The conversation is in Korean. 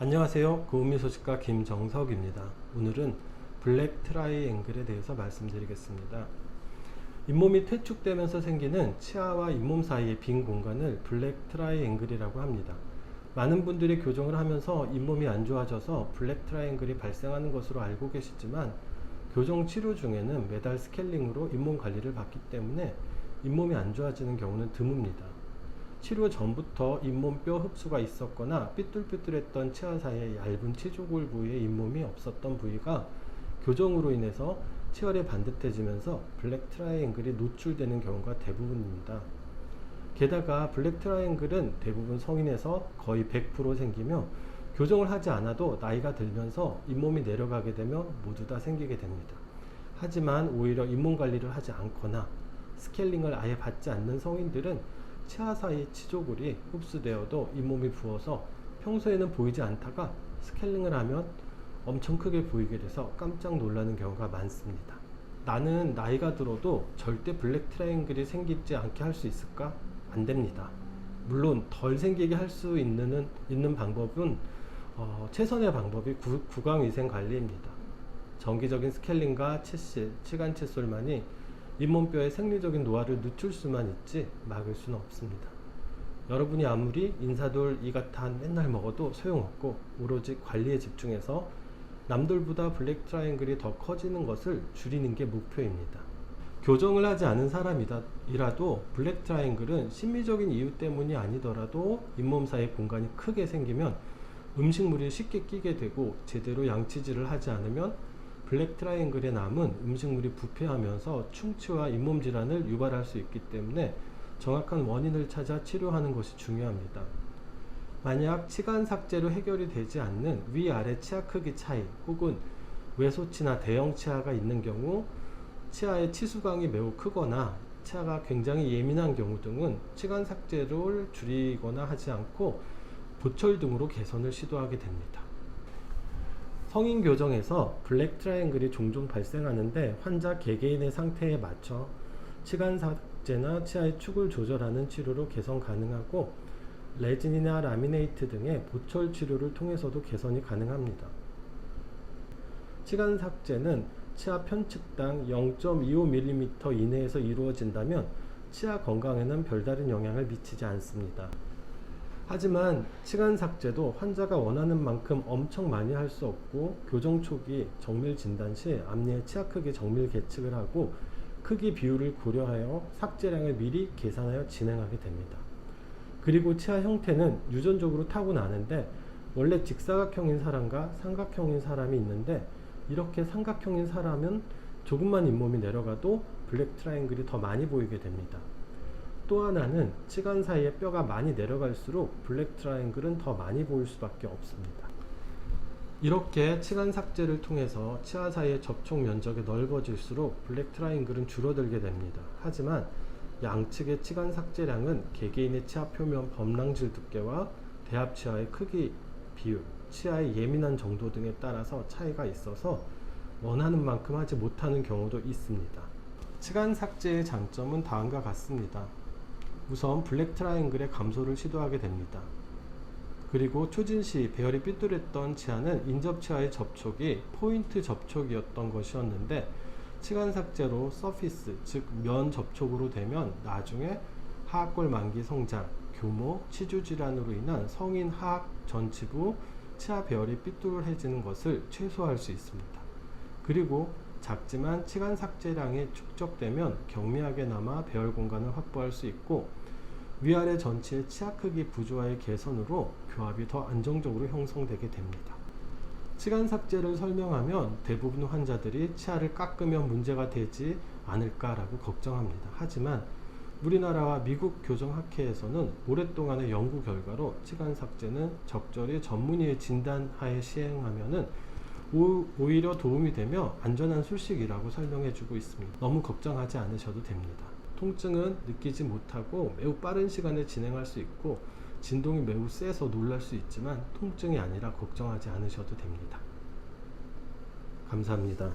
안녕하세요. 고은미 소식가 김정석입니다. 오늘은 블랙 트라이앵글에 대해서 말씀드리겠습니다. 잇몸이 퇴축되면서 생기는 치아와 잇몸 사이의 빈 공간을 블랙 트라이앵글이라고 합니다. 많은 분들이 교정을 하면서 잇몸이 안 좋아져서 블랙 트라이앵글이 발생하는 것으로 알고 계시지만 교정 치료 중에는 매달 스케일링으로 잇몸 관리를 받기 때문에 잇몸이 안 좋아지는 경우는 드뭅니다. 치료 전부터 잇몸뼈 흡수가 있었거나 삐뚤삐뚤했던 치아 사이에 얇은 치조골 부위에 잇몸이 없었던 부위가 교정으로 인해서 치열이 반듯해지면서 블랙 트라이앵글이 노출되는 경우가 대부분입니다. 게다가 블랙 트라이앵글은 대부분 성인에서 거의 100% 생기며 교정을 하지 않아도 나이가 들면서 잇몸이 내려가게 되면 모두 다 생기게 됩니다. 하지만 오히려 잇몸 관리를 하지 않거나 스케일링을 아예 받지 않는 성인들은 치아 사이 치조골이 흡수되어도 잇몸이 부어서 평소에는 보이지 않다가 스케일링을 하면 엄청 크게 보이게 돼서 깜짝 놀라는 경우가 많습니다. 나는 나이가 들어도 절대 블랙 트라이앵글이 생기지 않게 할 수 있을까? 안 됩니다. 물론 덜 생기게 할 수 있는 방법은 최선의 방법이 구강위생 관리입니다. 정기적인 스케일링과 칫실, 치간 칫솔만이 잇몸뼈의 생리적인 노화를 늦출 수만 있지 막을 수는 없습니다. 여러분이 아무리 인사돌, 이가탄 맨날 먹어도 소용없고 오로지 관리에 집중해서 남들보다 블랙 트라이앵글이 더 커지는 것을 줄이는 게 목표입니다. 교정을 하지 않은 사람이라도 블랙 트라이앵글은 심미적인 이유 때문이 아니더라도 잇몸 사이 공간이 크게 생기면 음식물이 쉽게 끼게 되고 제대로 양치질을 하지 않으면 블랙 트라이앵글에 남은 음식물이 부패하면서 충치와 잇몸 질환을 유발할 수 있기 때문에 정확한 원인을 찾아 치료하는 것이 중요합니다. 만약 치간 삭제로 해결이 되지 않는 위아래 치아 크기 차이 혹은 외소치나 대형 치아가 있는 경우, 치아의 치수광이 매우 크거나 치아가 굉장히 예민한 경우 등은 치간 삭제를 줄이거나 하지 않고 보철 등으로 개선을 시도하게 됩니다. 성인 교정에서 블랙 트라이앵글이 종종 발생하는데 환자 개개인의 상태에 맞춰 치간 삭제나 치아의 축을 조절하는 치료로 개선 가능하고 레진이나 라미네이트 등의 보철 치료를 통해서도 개선이 가능합니다. 치간 삭제는 치아 편측당 0.25mm 이내에서 이루어진다면 치아 건강에는 별다른 영향을 미치지 않습니다. 하지만 치간 삭제도 환자가 원하는 만큼 엄청 많이 할 수 없고 교정 초기 정밀 진단 시 앞니의 치아 크기 정밀 계측을 하고 크기 비율을 고려하여 삭제량을 미리 계산하여 진행하게 됩니다. 그리고 치아 형태는 유전적으로 타고나는데 원래 직사각형인 사람과 삼각형인 사람이 있는데 이렇게 삼각형인 사람은 조금만 잇몸이 내려가도 블랙 트라이앵글이 더 많이 보이게 됩니다. 또 하나는 치간 사이에 뼈가 많이 내려갈수록 블랙 트라이앵글은 더 많이 보일 수밖에 없습니다. 이렇게 치간 삭제를 통해서 치아 사이의 접촉 면적이 넓어질수록 블랙 트라이앵글은 줄어들게 됩니다. 하지만 양측의 치간 삭제량은 개개인의 치아 표면 범랑질 두께와 대합 치아의 크기, 비율, 치아의 예민한 정도 등에 따라서 차이가 있어서 원하는 만큼 하지 못하는 경우도 있습니다. 치간 삭제의 장점은 다음과 같습니다. 우선 블랙 트라이앵글의 감소를 시도하게 됩니다. 그리고 초진 시 배열이 삐뚤했던 치아는 인접 치아의 접촉이 포인트 접촉이었던 것이었는데 치간 삭제로 서피스, 즉 면 접촉으로 되면 나중에 하악골 만기 성장, 교모, 치주 질환으로 인한 성인 하악 전치부 치아 배열이 삐뚤해지는 것을 최소화할 수 있습니다. 그리고 작지만 치간 삭제량이 축적되면 경미하게 남아 배열 공간을 확보할 수 있고 위아래 전체의 치아 크기 부조화의 개선으로 교합이 더 안정적으로 형성되게 됩니다. 치간 삭제를 설명하면 대부분 환자들이 치아를 깎으면 문제가 되지 않을까라고 걱정합니다. 하지만 우리나라와 미국 교정학회에서는 오랫동안의 연구 결과로 치간 삭제는 적절히 전문의의 진단하에 시행하면은 오히려 도움이 되며 안전한 술식이라고 설명해주고 있습니다. 너무 걱정하지 않으셔도 됩니다. 통증은 느끼지 못하고 매우 빠른 시간에 진행할 수 있고 진동이 매우 세서 놀랄 수 있지만 통증이 아니라 걱정하지 않으셔도 됩니다. 감사합니다.